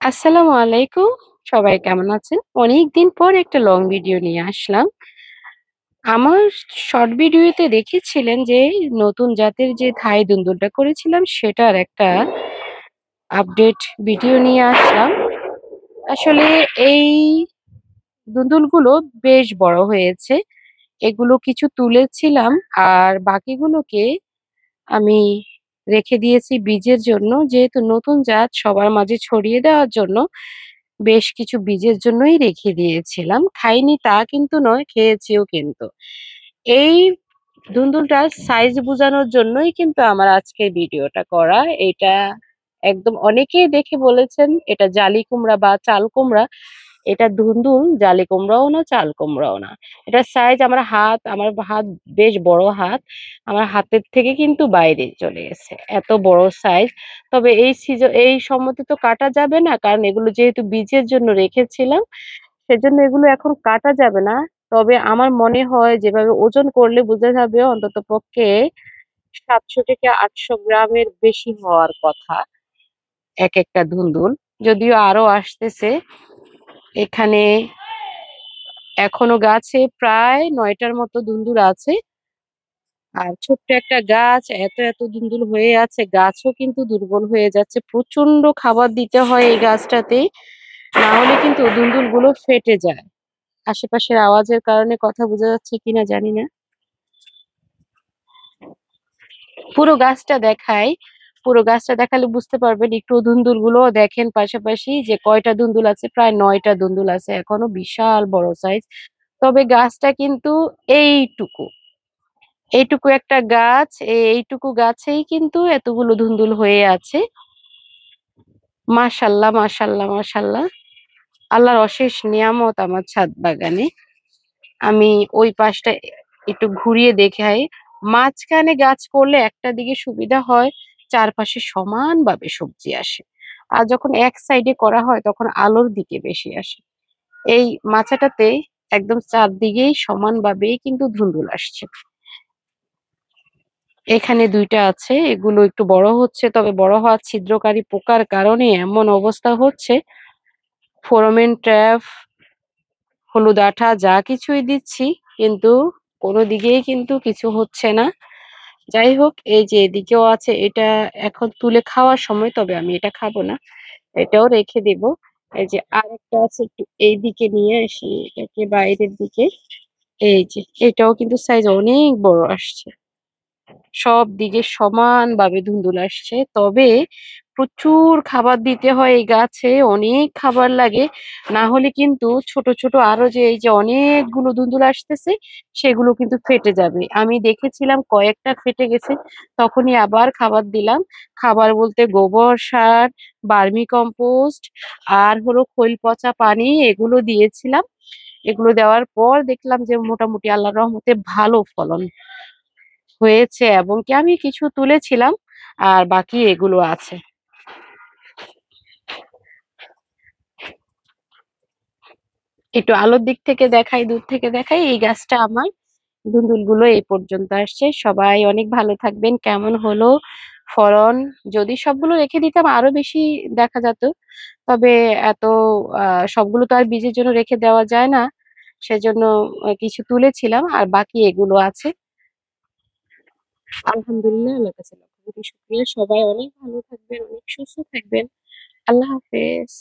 আসসালামু আলাইকুম। সবাই কেমন আছেন? অনেকদিন পর একটা লং ভিডিও নিয়ে আসলাম। আমার শর্ট ভিডিওতে দেখেছিলেন যে নতুন জাতের যে থাই দুন্দুলটা করেছিলাম সেটার একটা আপডেট ভিডিও নিয়ে আসলাম। আসলে এই দুন্দুলগুলো বেশ বড় হয়েছে। এগুলো কিছু তুলেছিলাম আর বাকিগুলোকে আমি রেখে দিয়েছি বীজের জন্য। যেহেতু নতুন জাত সবার মাঝে ছড়িয়ে দেওয়ার জন্য বেশ কিছু বীজের জন্যই রেখে দিয়েছিলাম। খাইনি তা কিন্তু নয়, খেয়েছিও কিন্তু। এই ধুন্দুলটার সাইজ বোঝানোর জন্যই কিন্তু আমার আজকের ভিডিওটা করা। এটা একদম অনেকেই দেখে বলেছেন এটা জালি কুমড়া বা চাল কুমড়া। এটা ধুন্দুল, জালি কুমড়াও না, চাল কুমড়াও না। এটার সাইজ আমার হাত বেশ বড় হাত। আমার হাতের থেকে কিন্তু বাইরে চলে গেছে। এত বড় সাইজ। তবে এই সময়তে তো কাটা যাবে না, কারণ এগুলো যেহেতু বীজের জন্য রেখেছিলাম, সেজন্য এগুলো এখন কাটা যাবে না। তবে আমার মনে হয় যেভাবে ওজন করলে বোঝা যাবে অন্তত পক্ষে 700 থেকে 800 গ্রামের বেশি হওয়ার কথা এক একটা ধুন্দুল। যদিও আরো আসতেছে। এখানে এখনো গাছে প্রায় 9টার মতো ধুন্দুল আছে। আর ছোট্ট একটা গাছ এত এত ধুন্দুল হয়ে আছে, গাছও কিন্তু দুর্বল হয়ে যাচ্ছে। প্রচন্ড খাবার দিতে হয় এই গাছটাতে, না হলে কিন্তু ধুন্দুল গুলো ফেটে যায়। আশেপাশের আওয়াজের কারণে কথা বোঝা যাচ্ছে কিনা জানি না। পুরো গাছটা দেখাই। পুরো গাছটা দেখালে বুঝতে পারবেন। একটু ধুন্দুল গুলো দেখেন পাশাপাশি যে কয়টা ধুন্দুল আছে। প্রায় 9টা ধুন্দুল আছে এখনো, বিশাল বড় সাইজ। তবে গাছটা কিন্তু এইটুকু এইটুকু একটা গাছ, এইটুকু গাছেই কিন্তু এতগুলো ধুন্দুল হয়ে আছে। মাশাল্লাহ, মাশাল্লাহ, মাশাল্লাহ। আল্লাহর অশেষ নিয়ামত আমার ছাদ বাগানে। আমি ওই পাশটা একটু ঘুরিয়ে দেখাই। মাঝখানে গাছ করলে একটা দিকে সুবিধা হয়, চারপাশে সমানভাবে সবজি আসে। আর যখন এক সাইডে করা হয় তখন আলোর দিকে বেশি আসে। এই মাচাটাতে একদম চারদিকেই সমানভাবেই কিন্তু ধুন্দুল আসছে। এখানে 2টা আছে, এগুলো একটু বড় হচ্ছে। তবে বড় হওয়ার ছিদ্রকারী পোকার কারণে এমন অবস্থা হচ্ছে। ফেরোমন ট্র্যাপ, হলুদ আঠা যা কিছুই দিচ্ছি, কিন্তু কোনো দিকেই কিন্তু কিছু হচ্ছে না। যাই হোক, এই যে এদিকেও আছে, এটা এখন তুলে খাওয়ার সময়, তবে আমি এটা খাবো না, এটাও রেখে দিব। এই যে আরেকটা আছে, একটু এইদিকে নিয়ে আসি এটাকে বাইরের দিকে। এই যে এটাও কিন্তু সাইজ অনেক বড় আসছে। সব দিকে সমানভাবে ধুন্দুল আসছে। তবে প্রচুর খাবার দিতে হয় এই গাছে, অনেক খাবার লাগে। না হলে কিন্তু ছোট ছোট আরো যে এই যে অনেকগুলো ধুন্দুল আসতেছে, সেগুলো কিন্তু ফেটে যাবে। আমি দেখেছিলাম কয়েকটা ফেটে গেছে, তখনই আবার খাবার দিলাম। খাবার বলতে গোবর সার, ভার্মি কম্পোস্ট, আর হলো খৈল পচা পানি, এগুলো দিয়েছিলাম। এগুলো দেওয়ার পর দেখলাম যে মোটামুটি আল্লাহর রহমতে ভালো ফলন হয়েছে, এবং কি আমি কিছু তুলেছিলাম আর বাকি এগুলো আছে। একটু আলোর দিক থেকে দেখাই, দূর থেকে দেখাই। এই গাছটা আমার, ধুন্দুল গুলো এই পর্যন্ত আসছে। সবাই অনেক ভালো থাকবেন। কেমন হলো ফলন? যদি সবগুলো রেখে দিতাম আরো বেশি দেখা যেত। তবে এত সবগুলো তো আর বীজের জন্য রেখে দেওয়া যায় না, সেজন্য কিছু তুলেছিলাম আর বাকি এগুলো আছে। আলহামদুলিল্লাহ, আল্লাহর কাছে লাখ কোটি শুকরিয়া। সবাই অনেক ভালো থাকবেন, অনেক সুস্থ থাকবেন। আল্লাহ হাফেজ।